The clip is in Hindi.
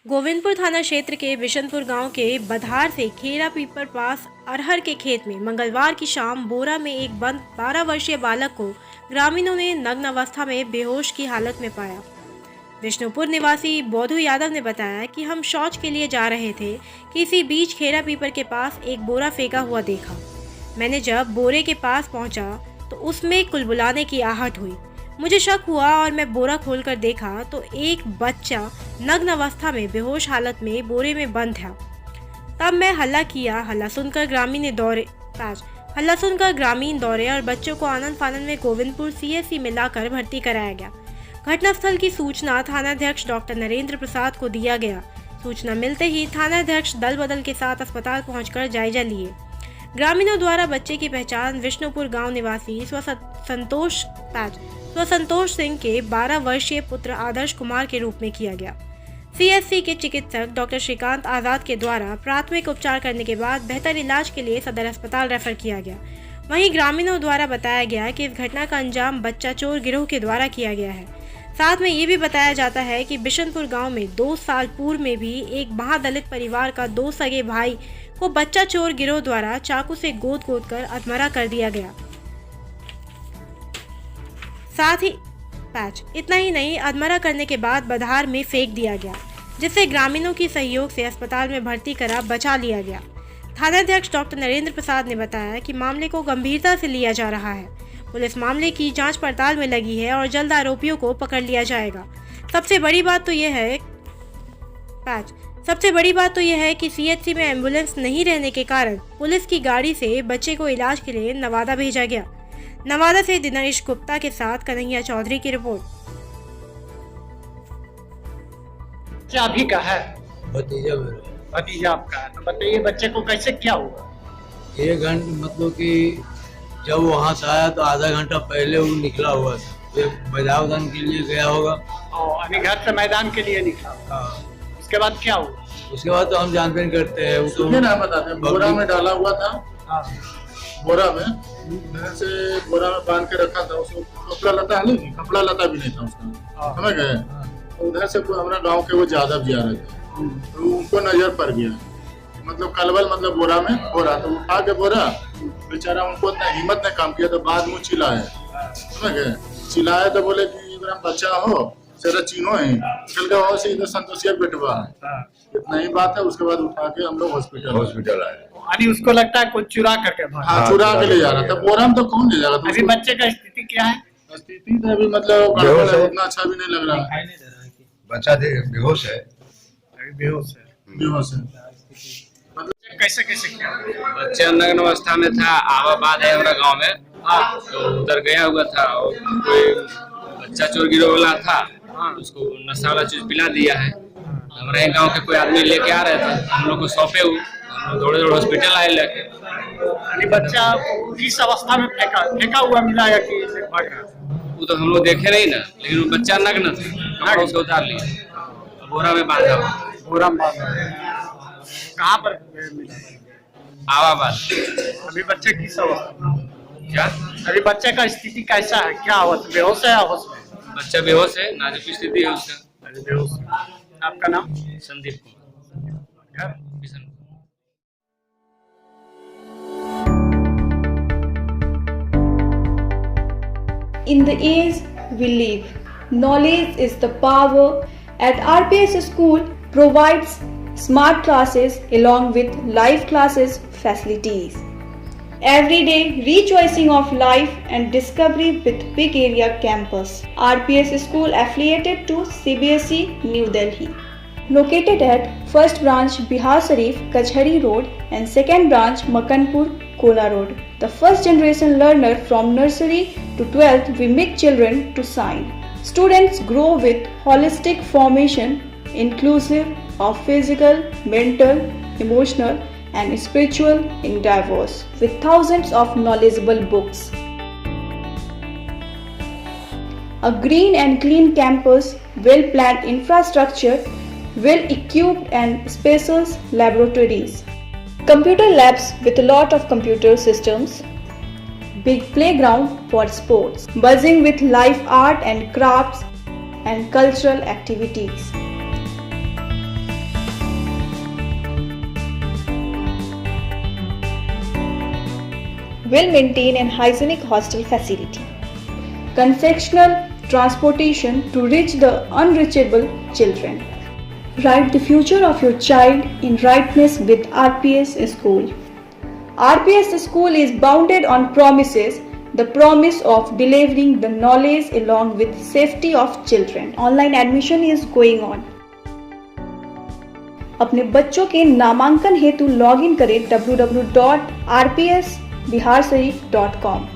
गोविंदपुर थाना क्षेत्र के बिशनपुर गांव के बधार से खेरा पीपर पास अरहर के खेत में मंगलवार की शाम बोरा में एक बंद 12 वर्षीय बालक को ग्रामीणों ने नग्न अवस्था में बेहोश की हालत में पाया। विष्णुपुर निवासी बौद्धू यादव ने बताया कि हम शौच के लिए जा रहे थे कि इसी बीच खेरा पीपर के पास एक बोरा फेंका हुआ देखा। मैंने जब बोरे के पास पहुंचा तो उसमें कुलबुलाने की आहट हुई। मुझे शक हुआ और मैं बोरा खोलकर देखा तो एक बच्चा नग्न अवस्था में बेहोश हालत में बोरे में बंद था। तब मैं हल्ला किया। हल्ला सुनकर ग्रामीण दौड़े और बच्चों को आनंद फानन में गोविंदपुर सीएससी में लाकर भर्ती कराया गया। घटनास्थल की सूचना थानाध्यक्ष डॉक्टर नरेंद्र प्रसाद को दिया गया। सूचना मिलते ही थानाध्यक्ष दल बदल के साथ अस्पताल पहुंचकर जायजा लिए। ग्रामीणों द्वारा बच्चे की पहचान विष्णुपुर गांव निवासी स्वसंतोष सिंह के 12 वर्षीय पुत्र आदर्श कुमार के रूप में किया गया। सीएससी के चिकित्सक डॉक्टर श्रीकांत आजाद के द्वारा प्राथमिक उपचार करने के बाद बेहतर इलाज के लिए सदर अस्पताल रेफर किया गया। वहीं ग्रामीणों द्वारा बताया गया कि इस घटना का अंजाम बच्चा चोर गिरोह के द्वारा किया गया है। साथ में ये भी बताया जाता है कि बिशनपुर गांव में 2 साल पूर्व में भी एक महादलित परिवार का 2 सगे भाई को बच्चा चोर गिरोह द्वारा चाकू से गोद कर अधमरा कर दिया गया। साथ ही इतना ही नहीं, अधमरा करने के बाद बधार में फेंक दिया गया, जिससे ग्रामीणों की सहयोग से अस्पताल में भर्ती करा बचा लिया गया। थानाध्यक्ष डॉक्टर नरेंद्र प्रसाद ने बताया कि मामले को गंभीरता से लिया जा रहा है। पुलिस मामले की जांच पड़ताल में लगी है और जल्द आरोपियों को पकड़ लिया जाएगा। सबसे बड़ी बात तो यह है कि सीएचसी में एम्बुलेंस नहीं रहने के कारण पुलिस की गाड़ी से बच्चे को इलाज के लिए नवादा भेजा गया। नवादा से दिनेश गुप्ता के साथ कन्हैया चौधरी की रिपोर्ट। क्या अभी का है? भतीजा आपका है। तो बताइए बच्चे को कैसे क्या हुआ? 1 घंटे मतलब कि जब वहाँ से आया तो आधा घंटा पहले वो निकला हुआ था, तो मैदान के लिए गया होगा। अभी घर से मैदान के लिए निकला। हाँ। उसके बाद क्या हुआ? उसके बाद तो हम जानते नहीं करते हैं। वो तो ना बताते हैं, बोरा में डाला हुआ था। हाँ। बोरा में से बोरा में बांध के रखा था। उसको कपड़ा लता है नहीं, कपड़ा लता भी नहीं था उसका, समझ गए। तो उधर से हमारा गांव के वो ज्यादा भी आ रहे थे, तो उनको नजर पड़ गया, मतलब कलवल मतलब बोरा में बोरा, तो उठा के बोरा बेचारा, उनको इतना हिम्मत ने काम किया। तो बाद में चिल्लाए, समझ गए, चिल्लाए तो बोले कि इधर बच्चा हो सेरा चीनो है, चल गए वहाँ से इधर संतोषिया बेटवा है। इतना ही बात है। उसके बाद उठा के हम लोग हॉस्पिटल आए। अभी उसको लगता है कुछ चुरा करके हाँ, चुरा के ले जा रहा था। बोरा में तो कौन ले जा रहा था? अभी बच्चे का स्थिति क्या है? स्थिति तो अभी मतलब उतना अच्छा भी नहीं लग रहा है। बच्चा बेहोश है। बेहोश है। मतलब कैसे क्या? बच्चा नग्न अवस्था में था। आवाबाद है हमारा गांव में, तो उधर गया हुआ था और कोई बच्चा चोर गिरोह वाला था, उसको नशा वाला चीज पिला दिया है। हमारे गांव के कोई आदमी लेके आ रहे थे, हम लोग को सौंपे हुए, दौड़े हॉस्पिटल आए लेके। अभी बच्चा किस अवस्था में फेंका हुआ मिला या कि वो तो हम लोग देखे नहीं ना, लेकिन वो बच्चा नग्न था, उसको उतार लिया, बोरा में बांधा हुआ। बोरा में बांधा कहाँ पर मिला? आवाबाद। अभी बच्चे किस अवस्था? क्या अभी बच्चे का स्थिति कैसा है? क्या अवस्था? बेहोश है या होश में? बच्चा बेहोश है, नाजुक स्थिति है उसका। बेहोश। आपका नाम? Sandeep Kumar. In the age we live, knowledge is the power. At RPS School provides smart classes along with live classes facilities. Every day rejoicing of life and discovery with big area campus. RPS School affiliated to CBSE New Delhi. Located at first branch Bihar Sharif, Kachhari Road and second branch Makanpur, Kola Road. The first generation learner from nursery to 12th, we make children to shine. Students grow with holistic formation inclusive of physical, mental, emotional and spiritual endeavors with thousands of knowledgeable books. A green and clean campus, well-planned infrastructure, well-equipped and spacious laboratories. Computer labs with a lot of computer systems, big playground for sports, buzzing with live art and crafts and cultural activities. well-maintained and hygienic hostel facility. Confectional transportation to reach the unreachable children. Write the future of your child in rightness with RPS School. RPS School is bounded on promises, the promise of delivering the knowledge along with safety of children. Online admission is going on. अपने बच्चों के नामांकन हेतु लॉगिन करें www.rpsbiharsharif.com।